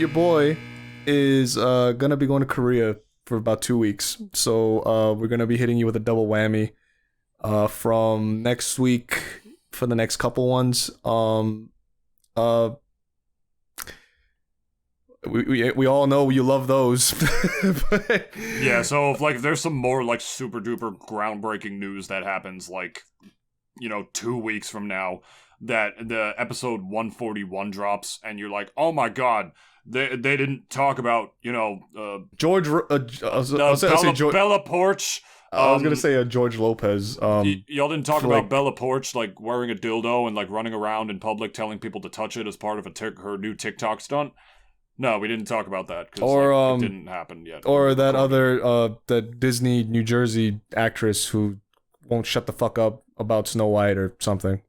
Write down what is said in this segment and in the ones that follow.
your boy is gonna be going to Korea for about 2 weeks. So we're gonna be hitting you with a double whammy from next week for the next couple ones. We all know you love those. But, yeah, so if there's some more like super duper groundbreaking news that happens 2 weeks from now, that the episode 141 drops and you're like, oh my god, they didn't talk about George. Bella Porch. I was gonna say George Lopez. Y'all didn't talk about Bella Porch wearing a dildo and running around in public telling people to touch it as part of her new TikTok stunt. No, we didn't talk about that because it didn't happen yet. Or that the Disney New Jersey actress who won't shut the fuck up about Snow White or something.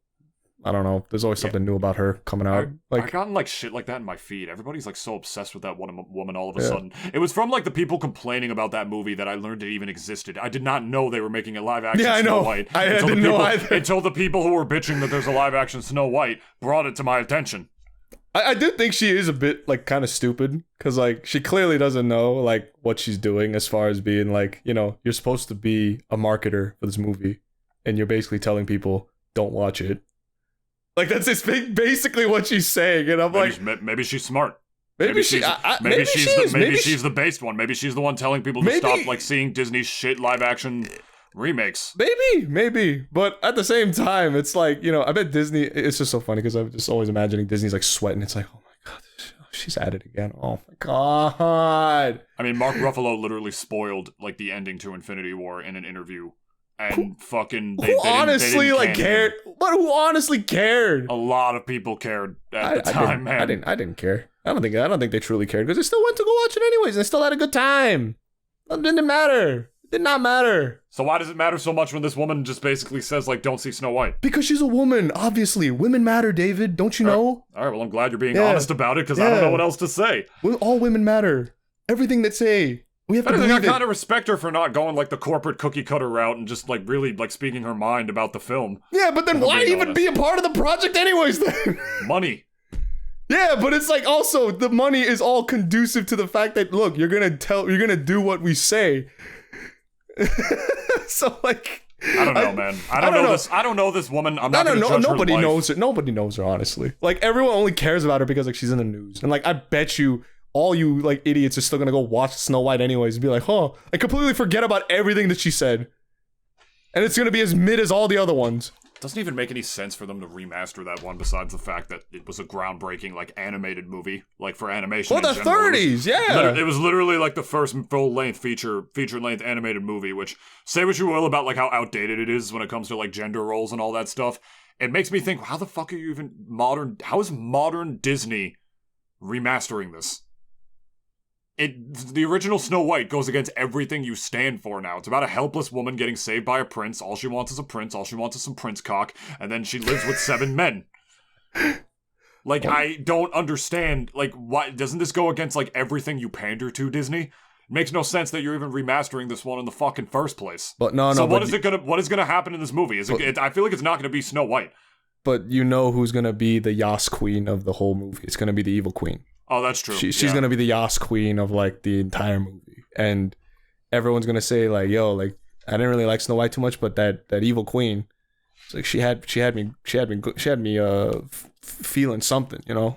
I don't know. There's always something new about her coming out. I've gotten shit like that in my feed. Everybody's so obsessed with that one woman all of a sudden. It was from the people complaining about that movie that I learned it even existed. I did not know they were making a live action Snow White. I didn't know either. Until the people who were bitching that there's a live action Snow White brought it to my attention. I do think she is a bit kind of stupid because she clearly doesn't know what she's doing as far as being you're supposed to be a marketer for this movie and you're basically telling people don't watch it. That's basically what she's saying, and I'm maybe she's smart. Maybe she's the based one. Maybe she's the one telling people to stop seeing Disney's shit live action remakes. Maybe, but at the same time, it's I bet Disney. It's just so funny because I'm just always imagining Disney's sweating. It's oh my god, she's at it again. Oh my god. I mean, Mark Ruffalo literally spoiled the ending to Infinity War in an interview. And who honestly cared? But who honestly cared? A lot of people cared at the time, man. I didn't care. I don't think they truly cared because they still went to go watch it anyways. And they still had a good time. It didn't matter. It did not matter. So why does it matter so much when this woman just basically says don't see Snow White? Because she's a woman. Obviously, women matter, David. Don't you know? All right. Well, I'm glad you're being honest about it because I don't know what else to say. All women matter. Everything they say. We have to believe I kind of respect her for not going the corporate cookie cutter route and just really speaking her mind about the film. Yeah, but then why even be a part of the project anyways then? Money. Yeah, but it's also the money is all conducive to the fact that look, you're gonna do what we say. So I don't know, man. I don't know this. I don't know this woman. I'm not gonna judge nobody her life. knows her. Nobody knows her, honestly. Everyone only cares about her because she's in the news. And I bet you all you idiots are still gonna go watch Snow White anyways and be I completely forget about everything that she said. And it's gonna be as mid as all the other ones. It doesn't even make any sense for them to remaster that one besides the fact that it was a groundbreaking animated movie for animation. Well, the 30s, yeah. It was literally the first full-length feature-length animated movie, which say what you will about how outdated it is when it comes to gender roles and all that stuff. It makes me think, how the fuck are you even how is modern Disney remastering this? The original Snow White goes against everything you stand for now. It's about a helpless woman getting saved by a prince. All she wants is a prince. All she wants is some prince cock. And then she lives with 7 men. I don't understand. Why doesn't this go against, everything you pander to, Disney? It makes no sense that you're even remastering this one in the fucking first place. But no. So what is gonna happen in this movie? I feel like it's not gonna be Snow White. But you know who's gonna be the Yaas queen of the whole movie. It's gonna be the evil queen. Oh, that's true. She's gonna be the Yaas queen of the entire movie, and everyone's gonna say I didn't really like Snow White too much, but that evil queen, it's she had me feeling something, oh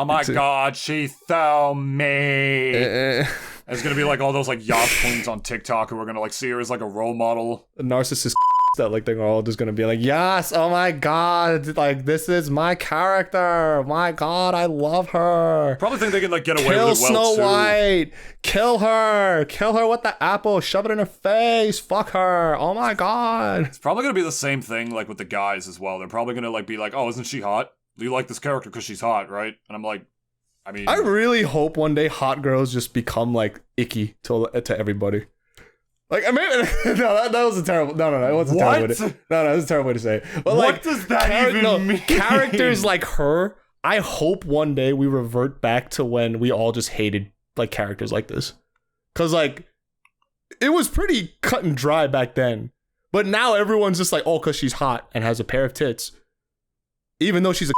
my god, she threw me. It's gonna be all those Yaas queens on TikTok who are gonna see her as a role model, a narcissist. That they're all just gonna be yes, oh my god, this is my character, my god, I love her. Probably think they can get away kill with it well Snow too. White, kill her with the apple, shove it in her face, fuck her, oh my god. It's probably gonna be the same thing with the guys as well. They're probably gonna be oh, isn't she hot? Do you like this character because she's hot, right? And I'm I really hope one day hot girls just become icky to everybody. No, that was a terrible. No, it wasn't what? terrible. It was a terrible way to say it. But what does that even mean? Characters like her, I hope one day we revert back to when we all just hated characters like this, because it was pretty cut and dry back then. But now everyone's just because she's hot and has a pair of tits, even though she's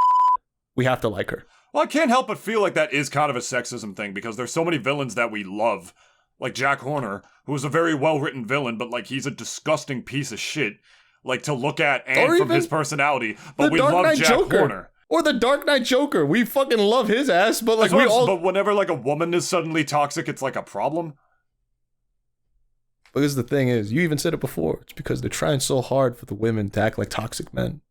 we have to like her. Well, I can't help but feel like that is kind of a sexism thing because there's so many villains that we love. Like Jack Horner, who is a very well-written villain, but like he's a disgusting piece of shit. Like to look at and from his personality, but we love Jack Horner. Or the Dark Knight Joker. We fucking love his ass, but like But whenever like a woman is suddenly toxic, it's like a problem. Because the thing is, you even said it before, it's because they're trying so hard for the women to act like toxic men.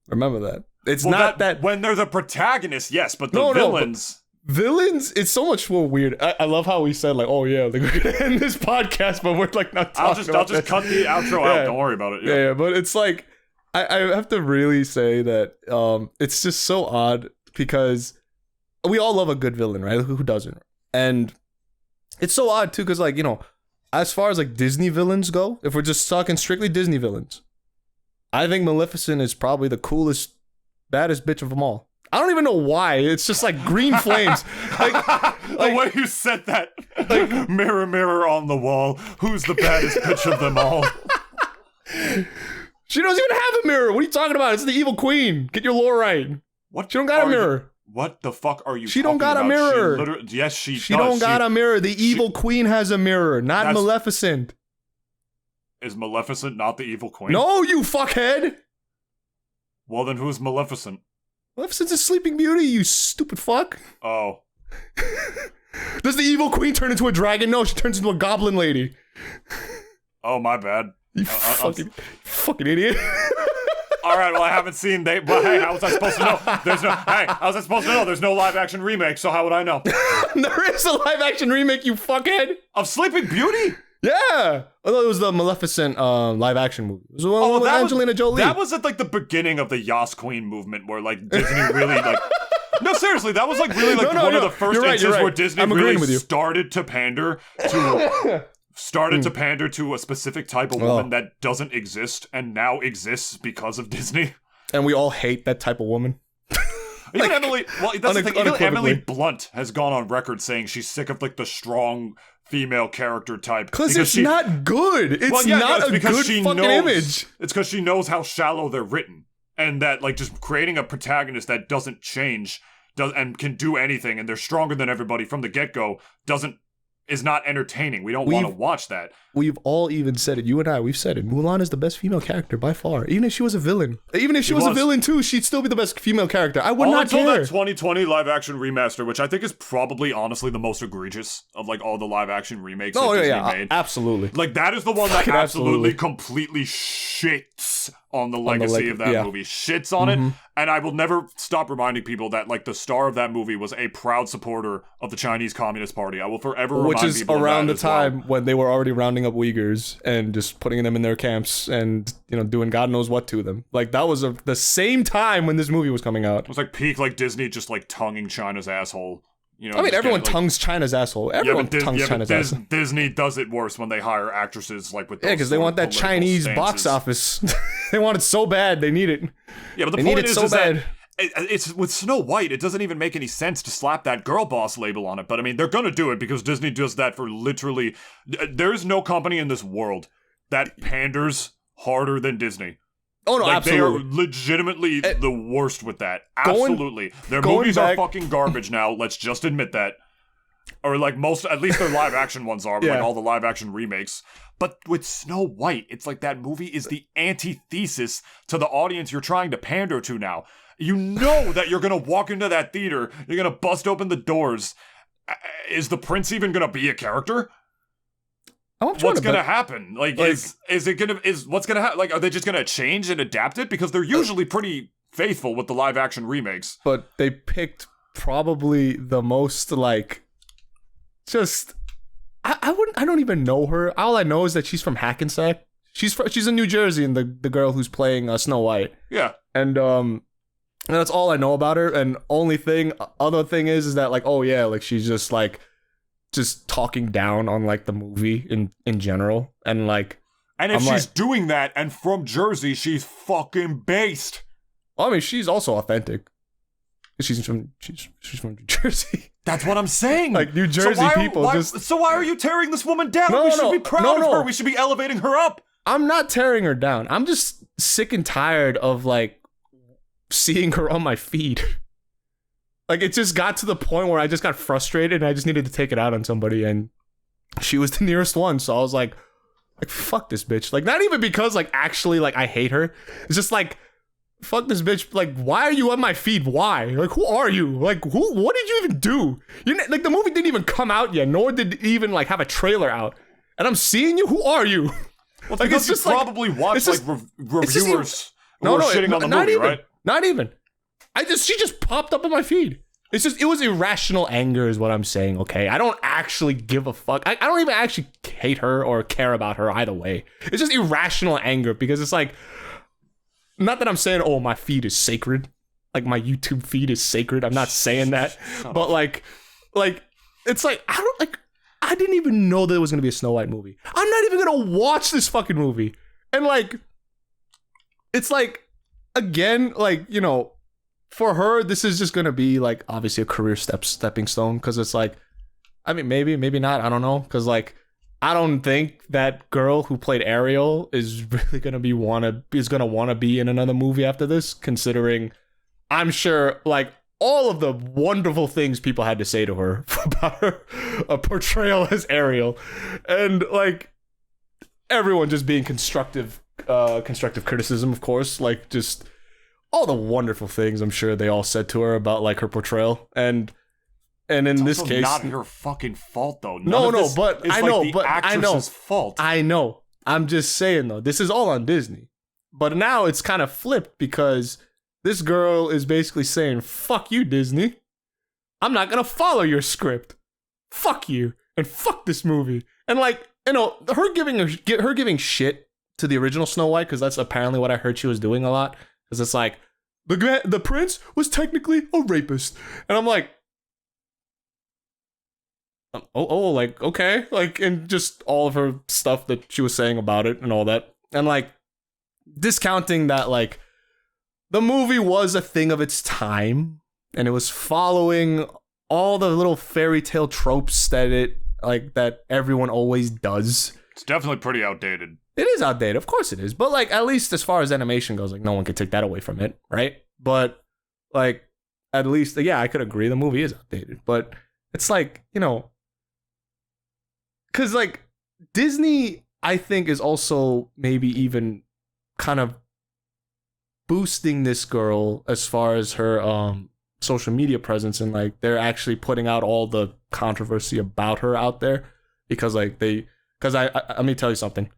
Remember that. It's not that when they're the protagonist, yes, but the villains. Villains, it's so much more weird. I love how we said like, oh yeah, like, we're gonna end this podcast, but we're like not talking I'll just cut the outro out. Don't worry about it. Yeah, but it's like I have to really say that it's just so odd because we all love a good villain, right? Who doesn't? And it's so odd too, because like, you know, as far as like Disney villains go, if we're just talking strictly Disney villains, I think Maleficent is probably the coolest, baddest bitch of them all. I don't even know why. It's just like green flames. The way you said that. Like, mirror, mirror on the wall. Who's the baddest bitch of them all? She doesn't even have a mirror. What are you talking about? It's the evil queen. Get your lore right. What? She don't got a mirror. What the fuck are you She talking don't got about? a mirror. Yes, she does. She don't got a mirror. The evil queen has a mirror, not Maleficent. Is Maleficent not the evil queen? No, you fuckhead. Well, then who's Maleficent? Maleficent's a Sleeping Beauty, you stupid fuck. Oh. Does the evil queen turn into a dragon? No, she turns into a goblin lady. Oh, my bad. You fucking idiot. All right, well, I haven't seen but hey, how was I supposed to know? How was I supposed to know? There's no live-action remake, so how would I know? There is a live-action remake, you fuckhead. Of Sleeping Beauty? Yeah. Although it was the Maleficent live-action movie. It was one with Angelina Jolie. That was at, like, the beginning of the Yaas Queen movement, where, like, Disney really, like... No, seriously, that was, like, really, like, one of the first instances where Disney really started to pander to... to pander to a specific type of woman that doesn't exist and now exists because of Disney. And we all hate that type of woman. Even Emily, well, that's the thing. Even Emily Blunt has gone on record saying she's sick of like the strong female character type because it's not good. It's not a good fucking image. It's because she knows how shallow they're written, and that like just creating a protagonist that doesn't change and can do anything, and they're stronger than everybody from the get-go is not entertaining. We don't want to watch that. We've all even said it. You and I, we've said it. Mulan is the best female character by far. Even if she was a villain. Even if she was a villain too, she'd still be the best female character. I would not care. Until that 2020 live-action remaster, which I think is probably, honestly, the most egregious of, like, all the live-action remakes that Disney made. Absolutely. Like, that is the one that absolutely completely shits on the legacy of that movie. Shits on it. And I will never stop reminding people that, like, the star of that movie was a proud supporter of the Chinese Communist Party. I will forever remind people of that. Which is around the time when they were already rounding up Uyghurs and just putting them in their camps and, you know, doing God knows what to them. Like, that was the same time when this movie was coming out. It was like peak, like, Disney just, like, tonguing China's asshole. You know, I mean, everyone tongues China's asshole. Everyone tongues China's asshole. Disney does it worse when they hire actresses like with because they want that Chinese box office. They want it so bad, they need it. Yeah, but the point is that it's with Snow White. It doesn't even make any sense to slap that girl boss label on it. But I mean, they're gonna do it because Disney does that for literally. There's no company in this world that panders harder than Disney. Oh no, like, absolutely. They are legitimately the worst with that. Absolutely. Their movies are fucking garbage now, let's just admit that. Or like at least their live action ones are, like all the live action remakes. But with Snow White, it's like that movie is the antithesis to the audience you're trying to pander to now. You know that you're gonna walk into that theater, you're gonna bust open the doors. Is the prince even gonna be a character? What's gonna happen? Like what's gonna happen? Like, are they just gonna change and adapt it? Because they're usually pretty faithful with the live action remakes. But they picked probably the most like, just I don't even know her. All I know is that she's from Hackensack. She's in New Jersey, and the girl who's playing Snow White. Yeah. And that's all I know about her. And other thing is that like, oh yeah, like she's just like. Just talking down on like the movie in general, and like, and if she's doing that and from Jersey, she's fucking based. I mean, she's also authentic. She's from New Jersey. That's what I'm saying. Like New Jersey people So why are you tearing this woman down? We should be proud of her. We should be elevating her up. I'm not tearing her down. I'm just sick and tired of like seeing her on my feed. Like, it just got to the point where I just got frustrated and I just needed to take it out on somebody, and she was the nearest one. So I was like, fuck this bitch. Like, not even because, like, actually, like, I hate her. It's just like, fuck this bitch. Like, why are you on my feed? Why? Like, who are you? Like, what did you even do? Like, the movie didn't even come out yet, nor did it even, like, have a trailer out. And I'm seeing you? Who are you? Well, like, it's just probably watched, like, reviewers who were shitting on the movie, even, right? Not even. She just popped up in my feed. It's just, it was irrational anger is what I'm saying, okay? I don't actually give a fuck. I don't even actually hate her or care about her either way. It's just irrational anger because it's like, not that I'm saying, oh, my feed is sacred. Like, my YouTube feed is sacred. I'm not saying that. But, like, it's like, I didn't even know there was going to be a Snow White movie. I'm not even going to watch this fucking movie. And, like, it's like, again, like, you know, for her, this is just going to be, like, obviously a career stepping stone. Because it's like, I mean, maybe not. I don't know. Because, like, I don't think that girl who played Ariel is really going to want to be in another movie after this. Considering, I'm sure, like, all of the wonderful things people had to say to her about her portrayal as Ariel. And, like, everyone just being constructive criticism, of course. Like, just all the wonderful things I'm sure they all said to her about, like, her portrayal. And in it's this case, not her fucking fault though. But I know, fault. I know. I'm just saying though, this is all on Disney. But now it's kind of flipped because this girl is basically saying, "Fuck you, Disney. I'm not gonna follow your script. Fuck you and fuck this movie." And, like, you know, her giving shit to the original Snow White, because that's apparently what I heard she was doing a lot. Because it's like, the prince was technically a rapist, and I'm like, like, okay, like, and just all of her stuff that she was saying about it and all that, and, like, discounting that, like, the movie was a thing of its time, and it was following all the little fairy tale tropes that everyone always does. It's definitely pretty outdated. It is outdated, of course it is, but, like, at least as far as animation goes, like, no one can take that away from it, right? But, like, at least, yeah, I could agree the movie is outdated, but it's like, you know, because, like, Disney, I think, is also maybe even kind of boosting this girl as far as her social media presence, and, like, they're actually putting out all the controversy about her out there because, like, I let me tell you something.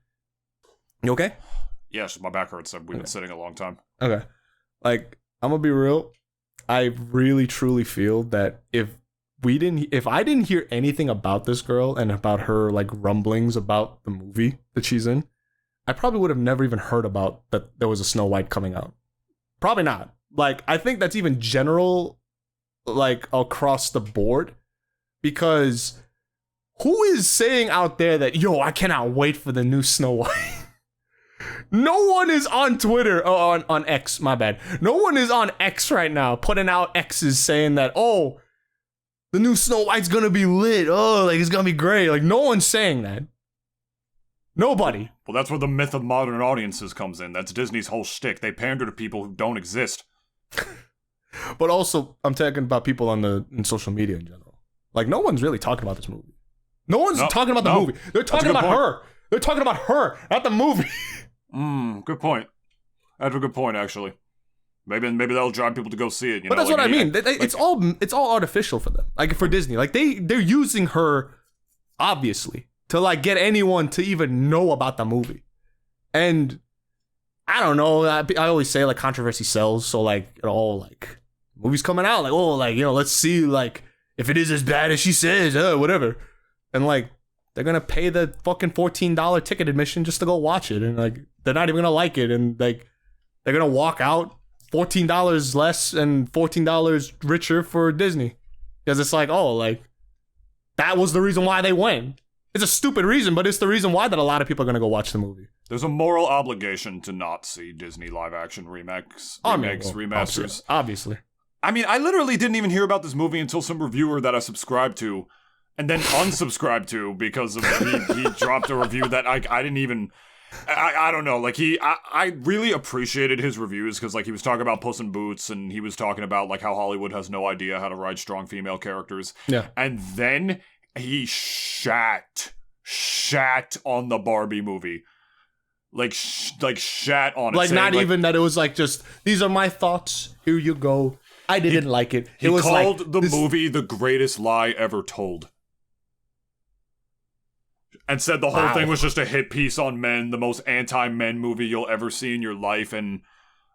You okay? Yes, my back hurts. We've been sitting a long time. Okay. Like, I'm gonna be real. I really truly feel that if I didn't hear anything about this girl and about her, like, rumblings about the movie that she's in, I probably would have never even heard about that there was a Snow White coming out. Probably not. Like, I think that's even general, like, across the board, because who is saying out there that, yo, I cannot wait for the new Snow White? No one is on Twitter, on X, my bad. No one is on X right now putting out X's saying that, oh, the new Snow White's gonna be lit. Oh, like, it's gonna be great. Like, no one's saying that. Nobody. Well, that's where the myth of modern audiences comes in. That's Disney's whole shtick. They pander to people who don't exist. But also, I'm talking about people in social media in general. Like, no one's really talking about this movie. No one's talking about the movie. They're talking about her. They're talking about her, not the movie. Good point. That's a good point, actually. Maybe that'll drive people to go see it. But that's what I mean. It's all artificial for them. Like, for Disney, like, they're using her, obviously, to, like, get anyone to even know about the movie. And I don't know. I always say, like, controversy sells. So, like, like, movies coming out, like, oh, like, you know, let's see, like, if it is as bad as she says, whatever. And, like, they're gonna pay the fucking $14 ticket admission just to go watch it, and, like, they're not even gonna like it, and, like, they're gonna walk out $14 less and $14 richer for Disney, because it's like, oh, like, that was the reason why they went. It's a stupid reason, but it's the reason why that a lot of people are gonna go watch the movie. There's a moral obligation to not see Disney live-action remasters. Obviously. I mean, I literally didn't even hear about this movie until some reviewer that I subscribed to, and then unsubscribed to because of he dropped a review that I didn't even. I don't know. Like I really appreciated his reviews because like he was talking about Puss in Boots and he was talking about like how Hollywood has no idea how to write strong female characters. Yeah. And then he shat on the Barbie movie. Like shat on it. Like, saying, not even that it was like, just, these are my thoughts, here you go. I didn't like it. He was called like, the movie the greatest lie ever told. And said the whole thing was just a hit piece on men, the most anti-men movie you'll ever see in your life. And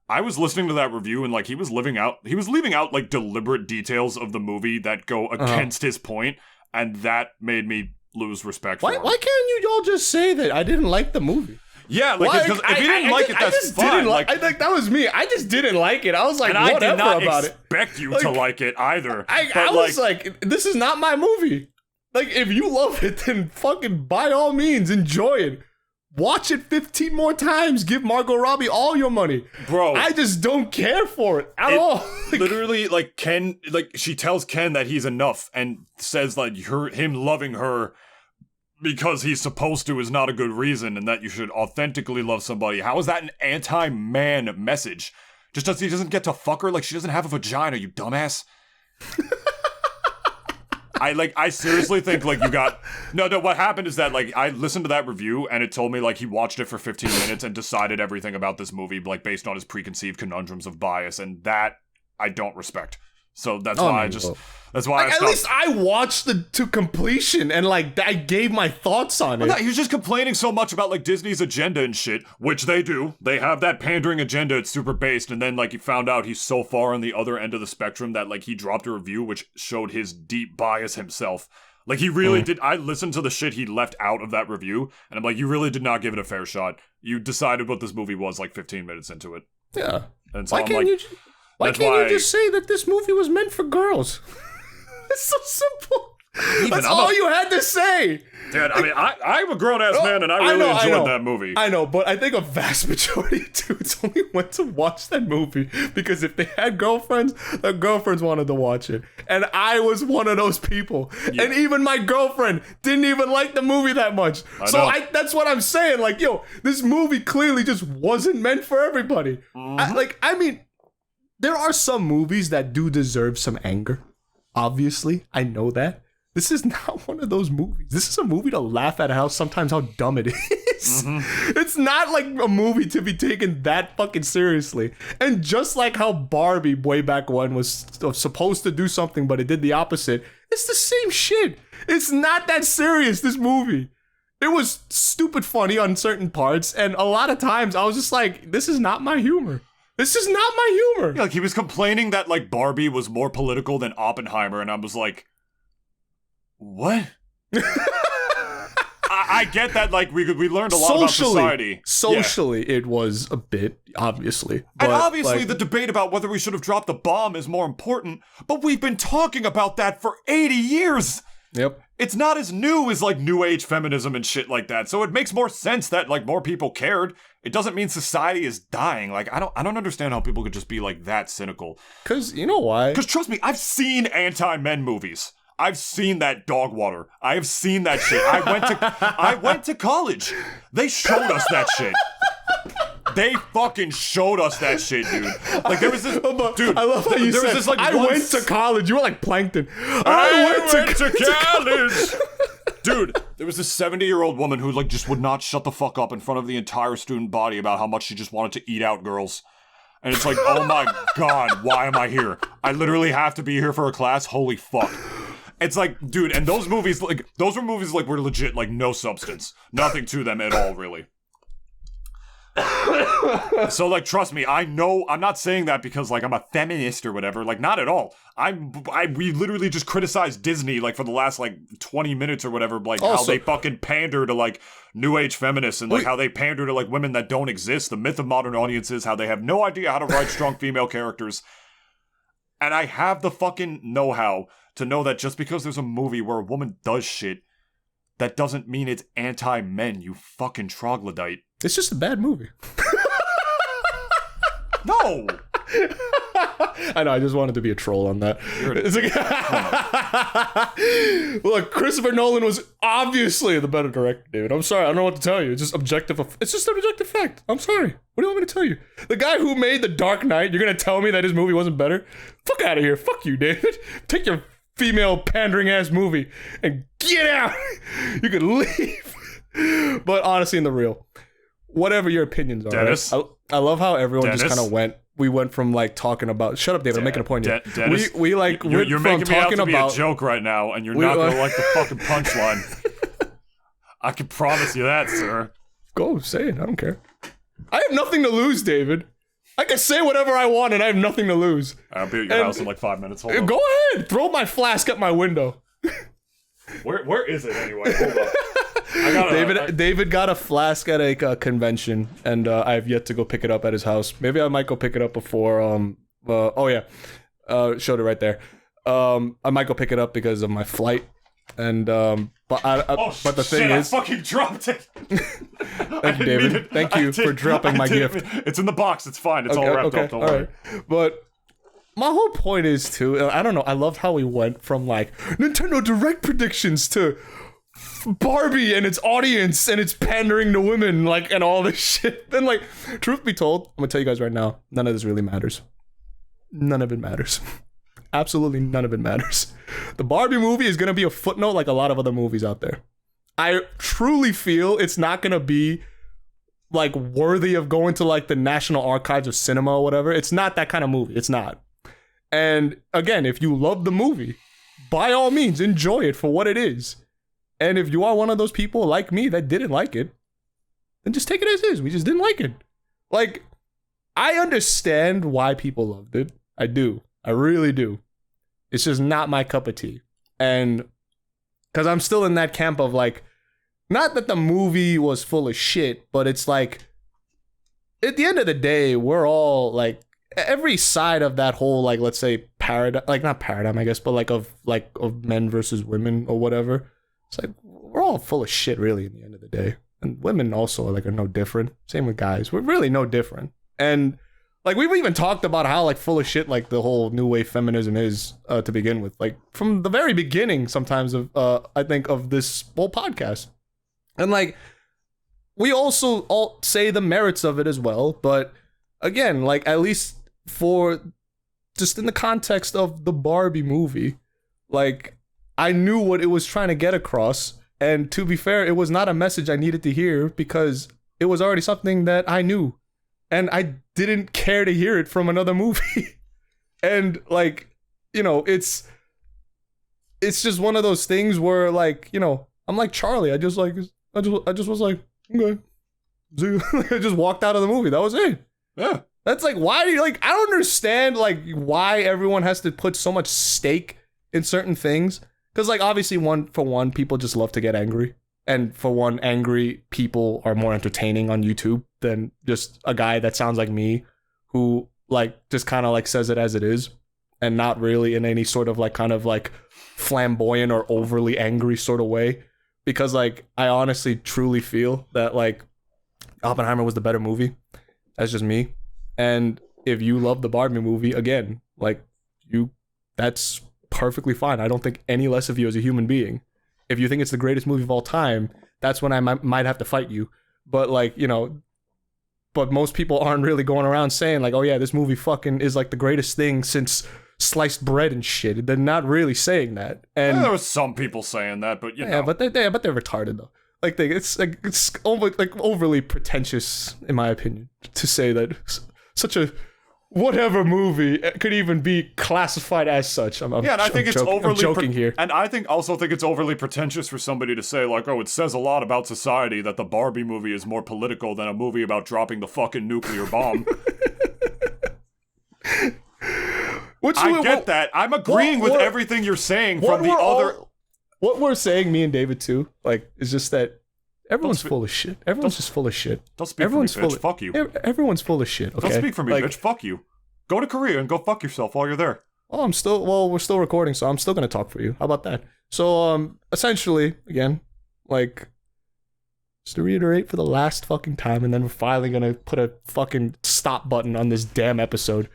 I was listening to that review and like he was leaving out like deliberate details of the movie that go against his point, and that made me lose respect for him. Why can't you all just say that I didn't like the movie? Yeah, like, because if you didn't like it, that's fine. I think that was me. I just didn't like it. I was like, and whatever I did about not it. expect you to like it either. I was like, this is not my movie. Like, if you love it, then fucking by all means, enjoy it. Watch it 15 more times. Give Margot Robbie all your money. Bro. I just don't care for it at all. Literally, like, Ken, like, she tells Ken that he's enough and says, like, him loving her because he's supposed to is not a good reason and that you should authentically love somebody. How is that an anti-man message? Just because he doesn't get to fuck her like she doesn't have a vagina, you dumbass. I seriously think, like, you got... No, what happened is that, like, I listened to that review, and it told me, like, he watched it for 15 minutes and decided everything about this movie, like, based on his preconceived conundrums of bias, and that I don't respect. So that's why that's why like, at least I watched it to completion and like I gave my thoughts on it. No, he was just complaining so much about like Disney's agenda and shit, which they do. They have that pandering agenda. It's super based, and then like he found out he's so far on the other end of the spectrum that like he dropped a review which showed his deep bias himself. Like he really did. I listened to the shit he left out of that review, and I'm like, you really did not give it a fair shot. You decided what this movie was like 15 minutes into it. Yeah. And so Why can't you just say that this movie was meant for girls? It's so simple. That's all you had to say. Dude, I mean, I'm a grown-ass man, and I really enjoyed that movie. I know, but I think a vast majority of dudes only went to watch that movie because if they had girlfriends, their girlfriends wanted to watch it. And I was one of those people. Yeah. And even my girlfriend didn't even like the movie that much. That's what I'm saying. Like, yo, this movie clearly just wasn't meant for everybody. I mean, there are some movies that do deserve some anger. Obviously, I know that. This is not one of those movies. This is a movie to laugh at sometimes how dumb it is. It's not like a movie to be taken that fucking seriously. And just like how Barbie way back when was supposed to do something, but it did the opposite, it's the same shit. It's not that serious, this movie. It was stupid funny on certain parts, and a lot of times I was just like, this is not my humor. This is not my humor. Yeah, like he was complaining that like Barbie was more political than Oppenheimer, and I was like, what? I get that, like we learned a lot about society. Socially, it was a bit, obviously. But, and obviously like, the debate about whether we should have dropped the bomb is more important, but we've been talking about that for 80 years. Yep. It's not as new as like new age feminism and shit like that. So it makes more sense that like more people cared. It doesn't mean society is dying. Like I don't understand how people could just be like that cynical. Cause you know why? Cause trust me, I've seen anti-men movies. I've seen that dog water. I have seen that shit. I went to college. They showed us that shit. They fucking showed us that shit, dude. Like there was this dude. I love how you said this, like, I went to college. You were like Plankton. I went to college. Dude, there was this 70-year-old woman who like just would not shut the fuck up in front of the entire student body about how much she just wanted to eat out girls. And it's like, oh my god, why am I here? I literally have to be here for a class. Holy fuck. It's like, dude, and those movies were movies like were legit, like no substance. Nothing to them at all, really. So like trust me, I know I'm not saying that because like I'm a feminist or whatever, like not at all. We literally just criticized Disney like for the last like 20 minutes or whatever, like how they fucking pander to like new age feminists and like how they pander to like women that don't exist, the myth of modern audiences, how they have no idea how to write strong female characters. And I have the fucking know-how to know that just because there's a movie where a woman does shit, that doesn't mean it's anti-men, you fucking troglodyte. It's just a bad movie. No! I know, I just wanted to be a troll on that. It's like, look, Christopher Nolan was obviously the better director, dude. I'm sorry, I don't know what to tell you. It's just objective. It's just an objective fact. I'm sorry. What do you want me to tell you? The guy who made The Dark Knight, you're gonna tell me that his movie wasn't better? Fuck out of here. Fuck you, David. Take your female pandering ass movie and get out. You can leave. But honestly, in the real, whatever your opinions are, Dennis? right? I love how everyone Dennis? just kind of went. We went from like talking about. Shut up, David. I'm making a point here. Dennis, we like you're went making from me out talking to be about a joke right now, and you're not gonna like the fucking punchline. I can promise you that, sir. Go say it. I don't care. I have nothing to lose, David. I can say whatever I want, and I have nothing to lose. I'll be at your house in like 5 minutes. Hold on. Go ahead. Throw my flask at my window. Where is it anyway? Hold on. David got a flask at a convention, and I have yet to go pick it up at his house. Maybe I might go pick it up before. Showed it right there. I might go pick it up because of my flight, and but the thing is, I fucking dropped it. Thank you, David. Thank you for dropping my gift. It's in the box. It's fine. It's all wrapped up. Don't worry. Right. But my whole point is too. I don't know. I loved how we went from like Nintendo Direct predictions to Barbie and its audience and its pandering to women, like, and all this shit. Then, like, truth be told, I'm gonna tell you guys right now, none of this really matters. None of it matters. Absolutely none of it matters. The Barbie movie is gonna be a footnote like a lot of other movies out there. I truly feel it's not gonna be like worthy of going to like the National Archives of Cinema or whatever. It's not that kind of movie. It's not. And again, if you love the movie, by all means, enjoy it for what it is. And if you are one of those people like me that didn't like it, then just take it as is. We just didn't like it. Like, I understand why people loved it. I do. I really do. It's just not my cup of tea. And because I'm still in that camp of like, not that the movie was full of shit, but it's like, at the end of the day, we're all like, every side of that whole, like, let's say paradigm, like not paradigm, I guess, but like of men versus women or whatever. It's like, we're all full of shit, really, in the end of the day. And women also are no different. Same with guys. We're really no different. And, like, we've even talked about how, like, full of shit, like, the whole new wave feminism is to begin with. Like, from the very beginning, sometimes, of, I think, of this whole podcast. And, like, we also all say the merits of it as well. But, again, like, at least for, just in the context of the Barbie movie, like, I knew what it was trying to get across, and to be fair, it was not a message I needed to hear because it was already something that I knew, and I didn't care to hear it from another movie. And like, you know, it's just one of those things where, like, you know, I'm like Charlie. I just was like, okay, I just walked out of the movie. That was it. Yeah. That's like, why do you, like, I don't understand like why everyone has to put so much stake in certain things. Because, like, obviously, people just love to get angry. And for one, angry people are more entertaining on YouTube than just a guy that sounds like me who, like, just kind of, like, says it as it is and not really in any sort of, like, kind of, like, flamboyant or overly angry sort of way. Because, like, I honestly, truly feel that, like, Oppenheimer was the better movie. That's just me. And if you love the Barbie movie, again, like, that's perfectly fine. I don't think any less of you as a human being. If you think it's the greatest movie of all time, that's when I might have to fight you. But like, you know, but most people aren't really going around saying like, oh yeah, this movie fucking is like the greatest thing since sliced bread and shit. They're not really saying that. And there was some people saying that, but you know. Yeah, but they're retarded though. Like it's overly pretentious in my opinion to say that such a whatever movie could even be classified as such. I'm joking here. And I also think it's overly pretentious for somebody to say, like, oh, it says a lot about society that the Barbie movie is more political than a movie about dropping the fucking nuclear bomb. I get that. I'm agreeing with everything you're saying from the other... What we're saying, me and David, too, like, is just that everyone's full of shit. Everyone's just full of shit. Don't speak for me, bitch. Fuck you. Everyone's full of shit, okay? Don't speak for me, bitch. Fuck you. Go to Korea and go fuck yourself while you're there. Oh, we're still recording, so I'm still gonna talk for you. How about that? So, essentially, again, like, Just to reiterate for the last fucking time, and then we're finally gonna put a fucking stop button on this damn episode.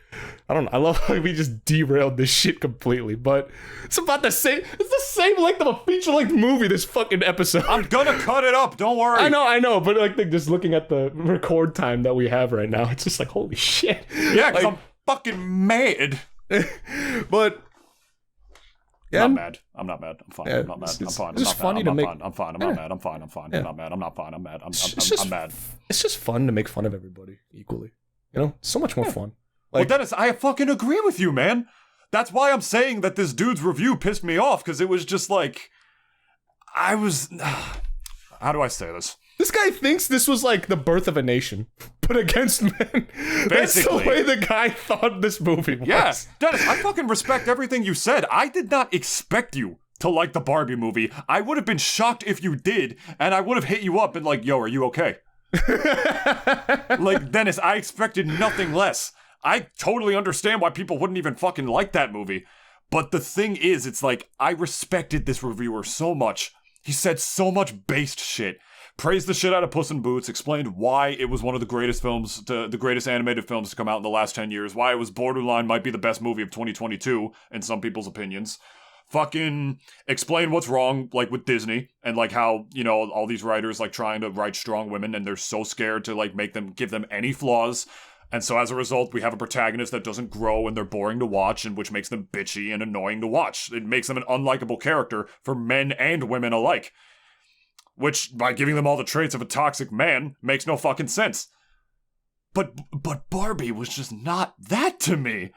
I don't know. I love how we just derailed this shit completely, but it's about the same. It's the same length of a feature-length movie. This fucking episode. I'm gonna cut it up. Don't worry. I know, but like just looking at the record time that we have right now, it's just like holy shit. Yeah, because I'm fucking mad. But. Yeah, I'm not mad. I'm fine. Yeah, I'm not mad. I'm fine. It's just funny to make. I'm fine. I'm not mad. I'm fine. I'm fine. I'm not mad. I'm not fine. I'm mad. I'm mad. It's just fun to make fun of everybody equally. You know, so much more fun. Like, well, Dennis, I fucking agree with you, man. That's why I'm saying that this dude's review pissed me off, because it was just like, I was. How do I say this? This guy thinks this was like the birth of a nation, but against men. Basically. That's the way the guy thought this movie was. Yeah, Dennis, I fucking respect everything you said. I did not expect you to like the Barbie movie. I would have been shocked if you did, and I would have hit you up and like, yo, are you okay? Like, Dennis, I expected nothing less. I totally understand why people wouldn't even fucking like that movie. But the thing is, it's like, I respected this reviewer so much. He said so much based shit. Praised the shit out of Puss in Boots, explained why it was one of the greatest films, the greatest animated films to come out in the last 10 years, why it was borderline might be the best movie of 2022, in some people's opinions. Fucking explain what's wrong, like, with Disney, and, like, how, you know, all these writers, like, trying to write strong women, and they're so scared to, like, give them any flaws. And so as a result, we have a protagonist that doesn't grow and they're boring to watch, and which makes them bitchy and annoying to watch. It makes them an unlikable character for men and women alike. Which, by giving them all the traits of a toxic man, makes no fucking sense. But Barbie was just not that to me.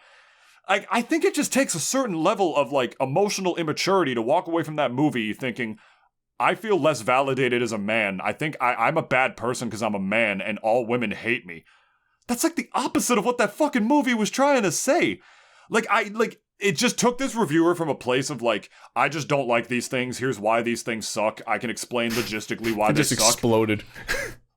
I think it just takes a certain level of, like, emotional immaturity to walk away from that movie thinking, I feel less validated as a man. I think I'm a bad person because I'm a man and all women hate me. That's like the opposite of what that fucking movie was trying to say. It just took this reviewer from a place of like, I just don't like these things. Here's why these things suck. I can explain logistically why they just suck. Exploded.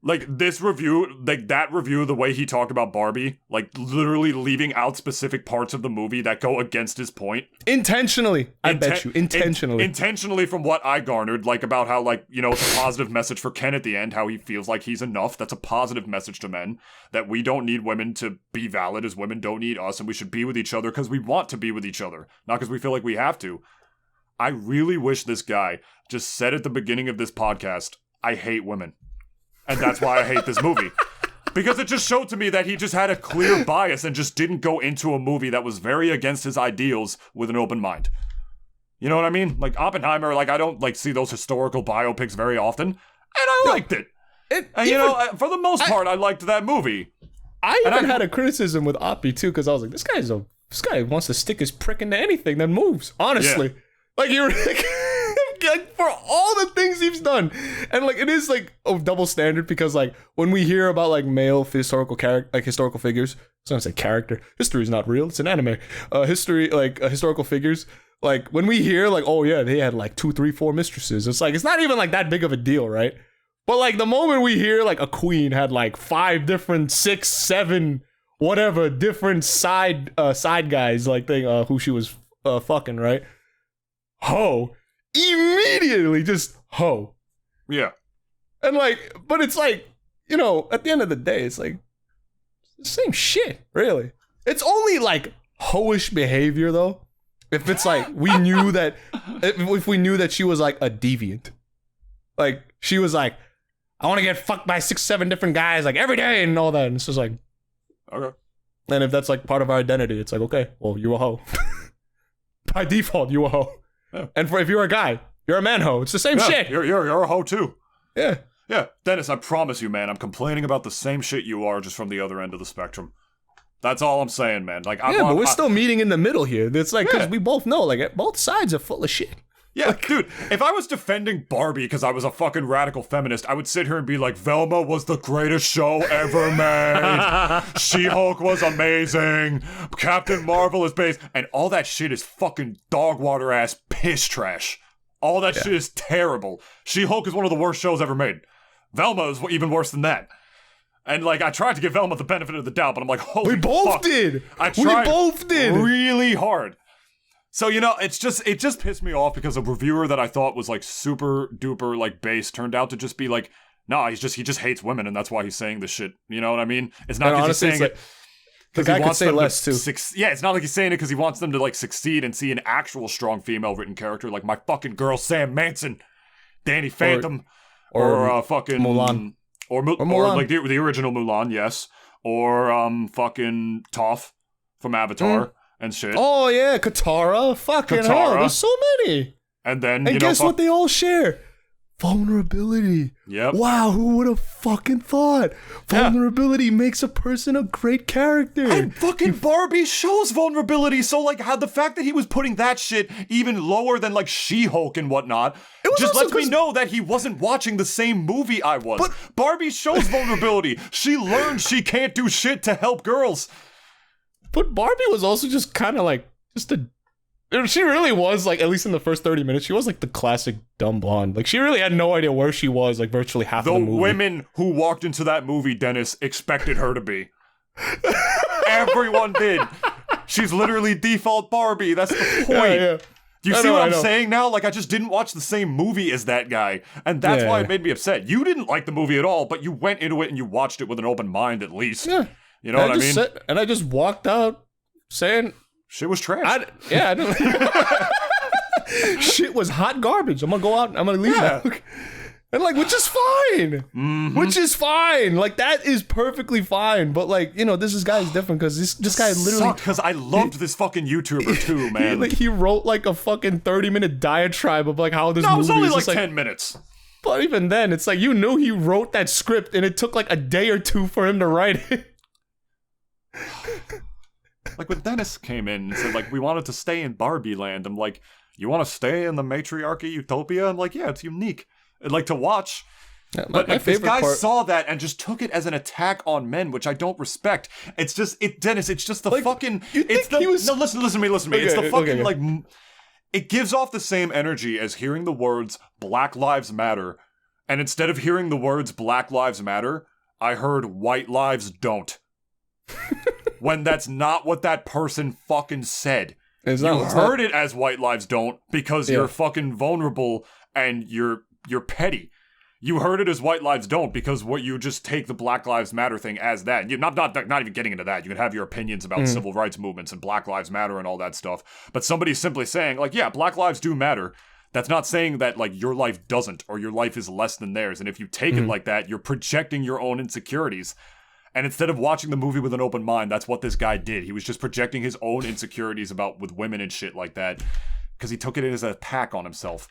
Like this review, like that review, the way he talked about Barbie, like literally leaving out specific parts of the movie that go against his point. Intentionally. I bet you. Intentionally. Intentionally from what I garnered, like about how, like, you know, it's a positive message for Ken at the end, how he feels like he's enough. That's a positive message to men, that we don't need women to be valid as women don't need us, and we should be with each other because we want to be with each other, not because we feel like we have to. I really wish this guy just said at the beginning of this podcast, I hate women. And that's why I hate this movie. Because it just showed to me that he just had a clear bias and just didn't go into a movie that was very against his ideals with an open mind. You know what I mean? Like Oppenheimer, like I don't like see those historical biopics very often. And I liked it. And you know, for the most part, I liked that movie. I even had a criticism with Oppie too, because I was like, this guy wants to stick his prick into anything that moves. Honestly. Yeah. Like you're like for all the things he's done, and like it is like a double standard, because like when we hear about like male historical figures, I was gonna say character. History is not real; it's an anime. Historical figures. Like when we hear like, oh yeah, they had like 2, 3, 4 mistresses. It's like it's not even like that big of a deal, right? But like the moment we hear like a queen had like 5 different, 6, 7, whatever different side guys like thing who she was fucking, right? Ho. Immediately just ho. Yeah. And like, but it's like, you know, at the end of the day, it's like the same shit, really. It's only like hoish behavior though. If it's like we knew that if we knew that she was like a deviant. Like she was like, I want to get fucked by 6, 7 different guys like every day and all that. And it's just like, okay. And if that's like part of our identity, it's like, okay, well, you're a hoe. By default, you a hoe. Yeah. And if you're a guy, you're a man hoe. It's the same shit. You're a hoe too. Yeah. Yeah. Dennis, I promise you, man, I'm complaining about the same shit you are, just from the other end of the spectrum. That's all I'm saying, man. Like, but we're still meeting in the middle here. It's like, because we both know, like, both sides are full of shit. Yeah, like, dude, if I was defending Barbie because I was a fucking radical feminist, I would sit here and be like, Velma was the greatest show ever made. She-Hulk was amazing. Captain Marvel is based. And all that shit is fucking dog water ass piss trash. All that shit is terrible. She-Hulk is one of the worst shows ever made. Velma is even worse than that. And like, I tried to give Velma the benefit of the doubt, but I'm like, holy fuck. We both did. Really hard. So, you know, it just pissed me off because a reviewer that I thought was like super duper like base turned out to just be like No, he just hates women, and that's why he's saying this shit. You know what I mean? It's not because he's honestly, saying it. the guy could say less too. Yeah, it's not like he's saying it because he wants them to like succeed and see an actual strong female written character like my fucking girl Sam Manson, Danny Phantom, or fucking Mulan, or like the original Mulan, yes, or fucking Toph from Avatar and shit. Oh yeah, Katara, fucking hell, there's so many. And then guess what they all share? Vulnerability. Yep. Wow, who would have fucking thought? Vulnerability makes a person a great character. And fucking Barbie shows vulnerability. So like how the fact that he was putting that shit even lower than like She-Hulk and whatnot just lets me know that he wasn't watching the same movie I was. But Barbie shows vulnerability. She learned she can't do shit to help girls. But Barbie was also just kind of like she really was, like, at least in the first 30 minutes, she was like the classic dumb blonde. Like, she really had no idea where she was, like, virtually half of the movie. The women who walked into that movie, Dennis, expected her to be. Everyone did. She's literally default Barbie. That's the point. Yeah. Do you see what I'm saying now? Like, I just didn't watch the same movie as that guy. And that's why it made me upset. You didn't like the movie at all, but you went into it and you watched it with an open mind, at least. Yeah. You know what I mean? And I just walked out saying... Shit was trash. I don't. Shit was hot garbage. I'm gonna go out and I'm gonna leave now. And like, which is fine. Mm-hmm. Which is fine. Like, that is perfectly fine. But like, this guy's different because this guy literally. Because I loved this fucking YouTuber too, man. He wrote like a fucking 30-minute diatribe of like how this movie is. No, it was only like 10 minutes. But even then, it's like you knew he wrote that script and it took like a day or two for him to write it. Like when Dennis came in and said, like, we wanted to stay in Barbie land. I'm like, you want to stay in the matriarchy utopia? I'm like, yeah, it's unique. I'd like to watch. Yeah, but this guy saw that and just took it as an attack on men, which I don't respect. It's just, Dennis, it's just the like, fucking, it's the, no, listen to me. Okay, it's the fucking, like, it gives off the same energy as hearing the words Black Lives Matter. And instead of hearing the words Black Lives Matter, I heard White Lives Don't. When that's not what that person fucking said. You heard it as White Lives Don't because you're fucking vulnerable and you're petty. You heard it as White Lives Don't because what you just take the Black Lives Matter thing as that. You're not even getting into that. You can have your opinions about civil rights movements and Black Lives Matter and all that stuff. But somebody's simply saying, like, yeah, Black lives do matter. That's not saying that, like, your life doesn't or your life is less than theirs. And if you take it like that, you're projecting your own insecurities. And instead of watching the movie with an open mind, that's what this guy did. He was just projecting his own insecurities with women and shit like that. Because he took it as an attack on himself.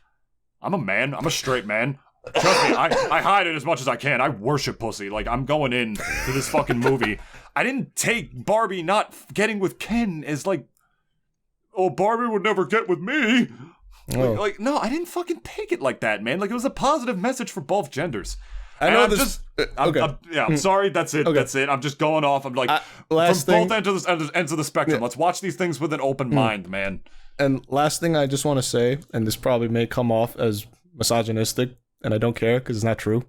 I'm a man. I'm a straight man. Trust me, I hide it as much as I can. I worship pussy. Like, I'm going in to this fucking movie. I didn't take Barbie not getting with Ken as like, oh, Barbie would never get with me. Oh. Like, no, I didn't fucking take it like that, man. Like, it was a positive message for both genders. I know this. I'm sorry. That's it. Okay. That's it. I'm just going off. I'm like, from both ends of the spectrum. Yeah. Let's watch these things with an open mind, man. And last thing I just want to say, and this probably may come off as misogynistic, and I don't care because it's not true.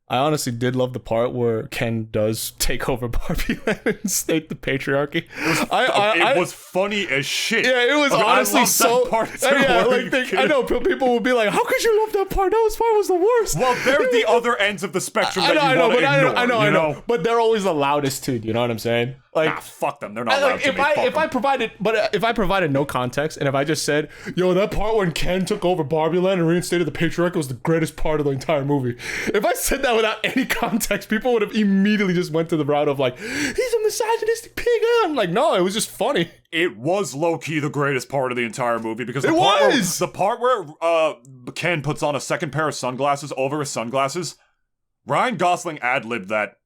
I honestly did love the part where Ken does take over Barbie Land and state the patriarchy. It was funny as shit. Yeah, it was honestly so. Part too, I know people will be like, "How could you love that part? That part was the worst." Well, they're the other ends of the spectrum that you want to ignore. I know, but they're always the loudest too. You know what I'm saying? Like, nah, fuck them. They're not allowed to. If I provided no context, and if I just said, "Yo, that part when Ken took over Barbie Land and reinstated the patriarchy was the greatest part of the entire movie," if I said that without any context, people would have immediately just went to the route of like, "He's a misogynistic pig." I'm like, no, it was just funny. It was low-key the greatest part of the entire movie because the part where Ken puts on a second pair of sunglasses over his sunglasses, Ryan Gosling ad-libbed that.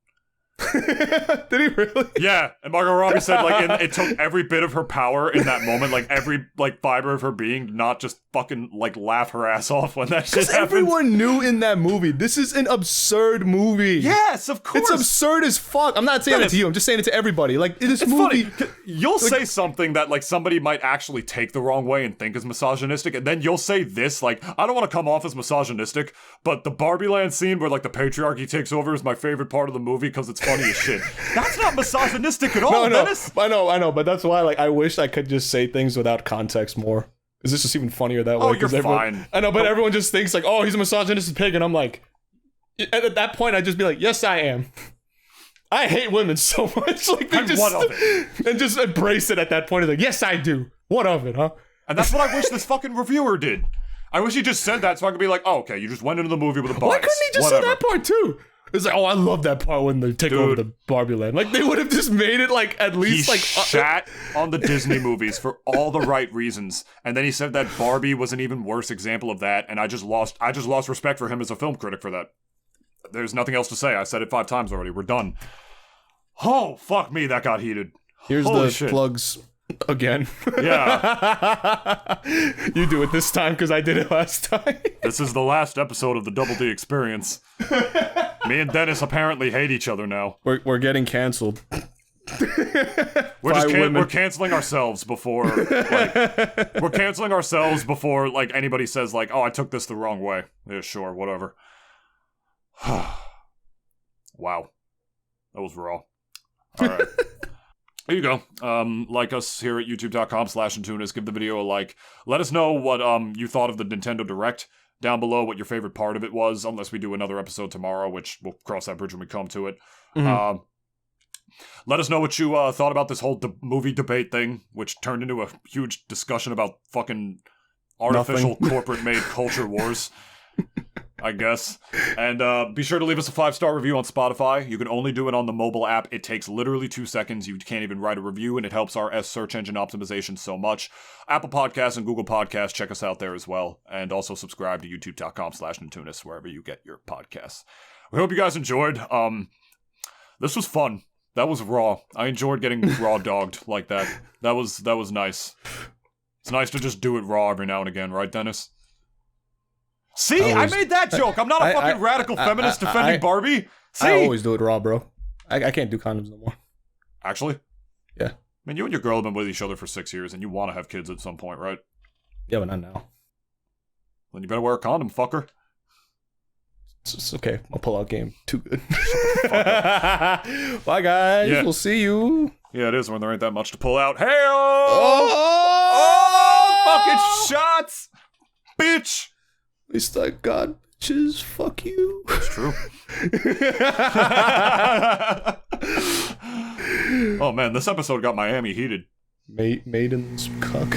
Did he really? Yeah, and Margot Robbie said like it took every bit of her power in that moment, like every like fiber of her being, not just fucking like laugh her ass off when that shit happened. Everyone knew in that movie, this is an absurd movie. Yes, of course. It's absurd as fuck. I'm not saying it to you. I'm just saying it to everybody. Like this movie, funny. You'll say something that like somebody might actually take the wrong way and think is misogynistic, and then you'll say this like, I don't want to come off as misogynistic, but the Barbie Land scene where like the patriarchy takes over is my favorite part of the movie because it's funny as shit. That's not misogynistic at all, Dennis. I know, but that's why like I wish I could just say things without context more. Is this just even funnier that way? Oh, you're fine. I know, but everyone just thinks like, oh, he's a misogynistic pig, and I'm like, And at that point, I'd just be like, yes, I am. I hate women so much. Like, they just, what of it? And just embrace it at that point. Like, yes, I do. What of it, huh? And that's what I wish this fucking reviewer did. I wish he just said that so I could be like, oh, okay, you just went into the movie with a bias. Why couldn't he just say that part too? It's like, oh, I love that part when they take over the Barbie land. Like, they would have just made it, like, at least, he shat on the Disney movies for all the right reasons. And then he said that Barbie was an even worse example of that, and I just lost respect for him as a film critic for that. There's nothing else to say. I said it 5 times already. We're done. Oh, fuck me, that got heated. Here's Holy the shit. plugs again. Yeah. You do it this time, because I did it last time. This is the last episode of the Double D Experience. Me and Dennis apparently hate each other now. We're getting canceled. We're canceling ourselves before like anybody says like, oh, I took this the wrong way. Yeah, sure, whatever. Wow. That was raw. Alright. There you go. Like us here at youtube.com/Nintoonist. Give the video a like. Let us know what you thought of the Nintendo Direct down below, what your favorite part of it was, unless we do another episode tomorrow, which we'll cross that bridge when we come to it. Mm-hmm. Let us know what you thought about this whole movie debate thing, which turned into a huge discussion about fucking artificial corporate-made culture wars, I guess. And be sure to leave us a 5-star review on Spotify. You can only do it on the mobile app. It takes literally 2 seconds. You can't even write a review, and it helps our search engine optimization so much. Apple Podcasts and Google Podcasts, check us out there as well. And also subscribe to youtube.com/Nintoonist, wherever you get your podcasts. We hope you guys enjoyed. This was fun. That was raw. I enjoyed getting raw dogged like that. That was nice. It's nice to just do it raw every now and again, right, Dennis? See, I made that joke. I'm not a fucking radical feminist defending Barbie. See? I always do it raw, bro. I can't do condoms no more. Actually? Yeah. I mean, you and your girl have been with each other for 6 years, and you want to have kids at some point, right? Yeah, but not now. Then you better wear a condom, fucker. It's okay. My pull-out game too good. Bye, guys. Yeah. We'll see you. Yeah, it is when there ain't that much to pull out. Hey-oh! Oh! Fucking shots! Bitch! At least I got bitches. Fuck you. That's true. Oh, man. This episode got Miami heated. Maiden's cuck.